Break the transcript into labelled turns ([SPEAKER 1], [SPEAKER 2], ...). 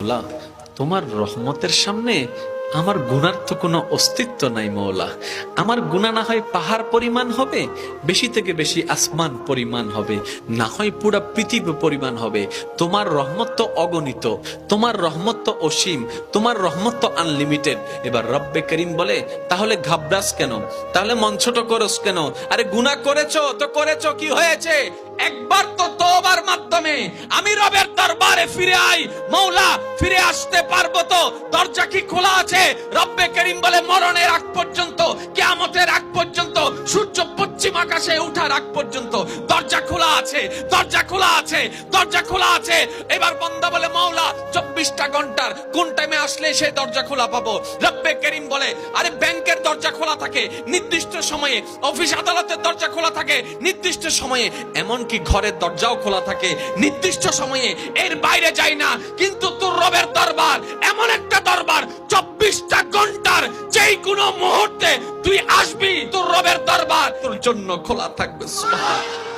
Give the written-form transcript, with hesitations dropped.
[SPEAKER 1] মৌলা, তোমার রহমতের সামনে আমার গুনার তো কোনো অস্তিত্ব নাই মৌলা। আমার গুনাহ না হয় পাহাড় পরিমাণ হবে, বেশি থেকে বেশি আসমান পরিমাণ হবে, না হয় পুরা পৃথিবী পরিমাণ হবে। তোমার রহমত তো অগণিত, তোমার রহমত তো অসীম, তোমার রহমত তো আনলিমিটেড। এবার রব্বে করিম বলে, তাহলে ঘাবড়াস কেন, তাহলে মন ছোট করস কেন? আরে গুনাহ করেছো তো করেছো, কি হয়েছে? একবার তো তওবার মাধ্যমে আমি রবের দরবারে ফিরে আই। মৌলা, ফিরে আসতে পারবো তো? দরজা কি খোলা আছে? রব্বে করিম বলে, মরণের আগ পর্যন্ত, কিয়ামতের আগ পর্যন্ত, সূর্য পশ্চিম আকাশে ওঠার আগ পর্যন্ত দরজা খোলা আছে, দরজা খোলা আছে, দরজা খোলা আছে। এবার বান্দা বলে, মৌলা 24টা ঘন্টার কোন টাইমে আসলে সেই দরজা খোলা পাবো? রব্বে করিম বলে, আরে ব্যাংকের দরজা খোলা থাকে নির্দিষ্ট সময়ে, অফিস আদালতের দরজা খোলা থাকে নির্দিষ্ট সময়ে, এমনকি ঘরের দরজাও খোলা থাকে নির্দিষ্ট সময়ে, এর বাইরে যাই না। কিন্তু তোর রবের দরবার এমন একটা দরবার, 24টা ঘন্টার যেই কোনো মুহূর্তে তুই আসবি, তোর রবের দরবার তোর জন্য খোলা থাকবে। সুবহানাল্লাহ।